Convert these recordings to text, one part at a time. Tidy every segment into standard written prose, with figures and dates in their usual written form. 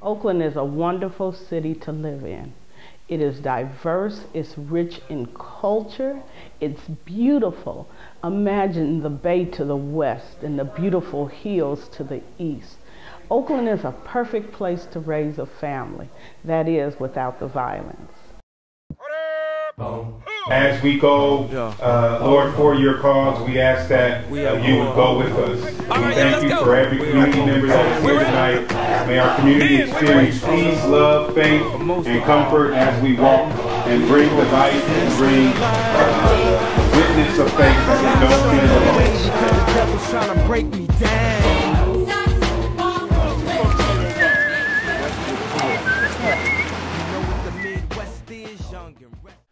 Oakland is a wonderful city to live in. It is diverse, it's rich in culture, it's beautiful. Imagine the bay to the west and the beautiful hills to the east. Oakland is a perfect place to raise a family, that is, without the violence. As we go, Lord, for your cause, we ask that you would go with us. We thank you for every community member that is here tonight. May our community experience peace, love, faith, and comfort as we walk and bring the light and bring witness of faith that we don't feel alone. The devil's trying to break me down.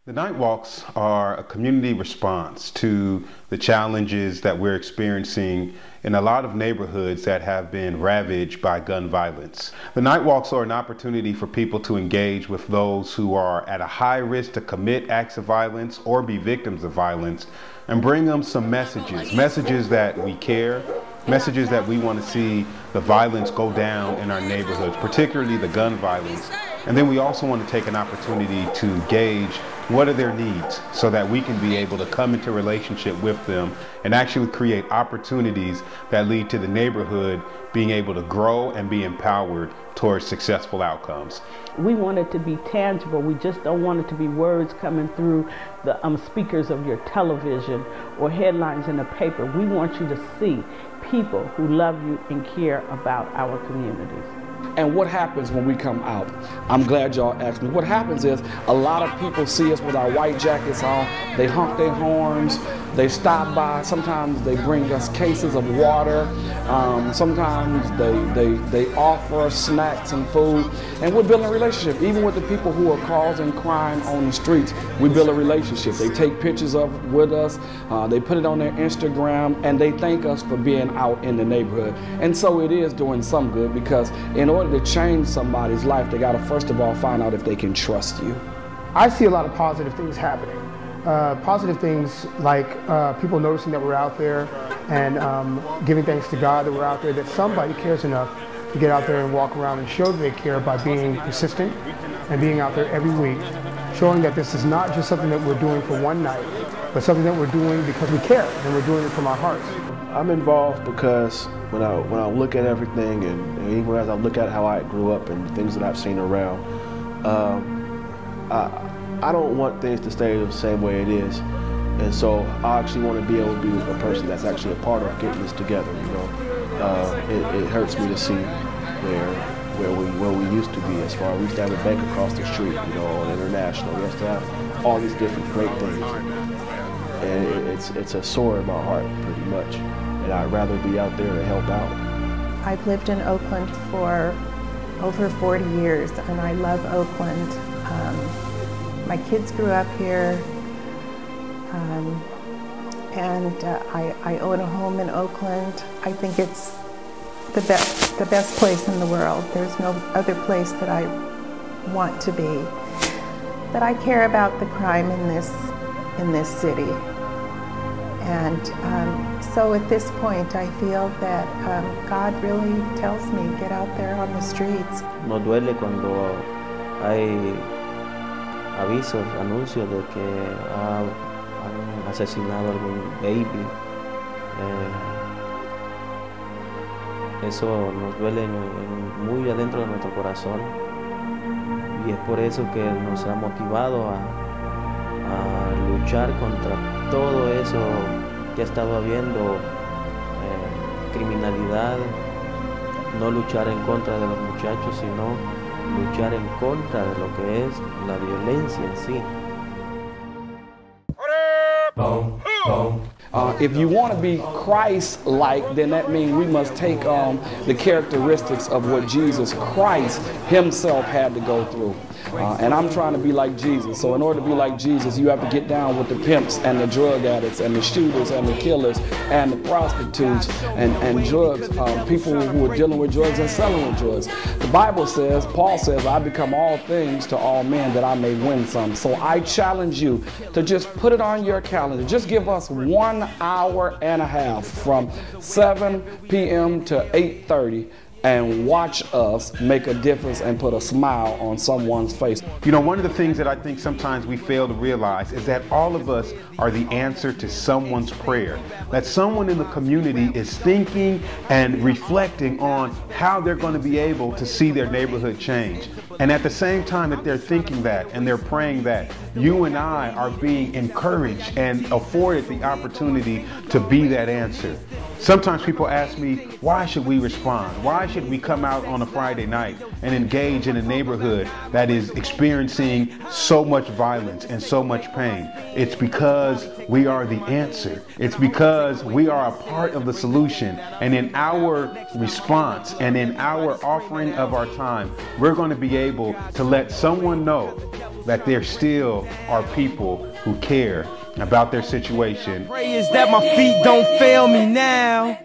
The night walks are a community response to the challenges that we're experiencing in a lot of neighborhoods that have been ravaged by gun violence. The night walks are an opportunity for people to engage with those who are at a high risk to commit acts of violence or be victims of violence, and bring them some messages that we care, messages that we want to see the violence go down in our neighborhoods, particularly the gun violence. And then we also want to take an opportunity to gauge what are their needs so that we can be able to come into relationship with them and actually create opportunities that lead to the neighborhood being able to grow and be empowered towards successful outcomes. We want it to be tangible. We just don't want it to be words coming through the speakers of your television or headlines in the paper. We want you to see people who love you and care about our communities. And what happens when we come out? I'm glad y'all asked me. What happens is a lot of people see us with our white jackets on, they honk their horns, they stop by, sometimes they bring us cases of water, sometimes they offer us snacks and food, and we're building a relationship. Even with the people who are causing crime on the streets, we build a relationship. They take pictures with us, they put it on their Instagram, and they thank us for being out in the neighborhood. And so it is doing some good, because in order to change somebody's life, they got to first of all find out if they can trust you. I see a lot of positive things happening. Positive things like people noticing that we're out there and giving thanks to God that we're out there, that somebody cares enough to get out there and walk around and show that they care by being persistent and being out there every week, showing that this is not just something that we're doing for one night, but something that we're doing because we care and we're doing it from our hearts. I'm involved because when I look at everything, and even as I look at how I grew up and things that I've seen around, I don't want things to stay the same way it is. And so I actually want to be able to be a person that's actually a part of getting this together, you know. It hurts me to see where we used to be, as far as we used to have a bank across the street, you know, on International. We used to have all these different great things. And it's a sore in my heart, pretty much. And I'd rather be out there to help out. I've lived in Oakland for over 40 years, and I love Oakland. My kids grew up here, and I own a home in Oakland. I think it's the best place in the world. There's no other place that I want to be. But I care about the crime in this city. And so at this point, I feel that God really tells me, get out there on the streets. Nos duele cuando hay avisos, anuncios de que han asesinado a algún baby. Eso nos duele muy adentro de nuestro corazón, y es por eso que nos ha motivado a luchar contra todo eso que ha estado habiendo, criminalidad, no luchar en contra de los muchachos, sino luchar en contra de lo que es la violencia en sí. If you want to be Christ-like, then that means we must take on the characteristics of what Jesus Christ himself had to go through. And I'm trying to be like Jesus. So in order to be like Jesus, you have to get down with the pimps and the drug addicts and the shooters and the killers and the prostitutes and drugs, people who are dealing with drugs and selling with drugs. The Bible says, Paul says, I become all things to all men that I may win some. So I challenge you to just put it on your calendar. Just give us 1 hour and a half from 7 p.m. to 8:30. and watch us make a difference and put a smile on someone's face. You know, one of the things that I think sometimes we fail to realize is that all of us are the answer to someone's prayer. That someone in the community is thinking and reflecting on how they're going to be able to see their neighborhood change. And at the same time that they're thinking that and they're praying that, you and I are being encouraged and afforded the opportunity to be that answer. Sometimes people ask me, why should we respond? Why should we come out on a Friday night and engage in a neighborhood that is experiencing so much violence and so much pain? It's because we are the answer. It's because we are a part of the solution. And in our response and in our offering of our time, we're going to be able to let someone know that there still are people who care about their situation. Pray is that my feet don't fail me now.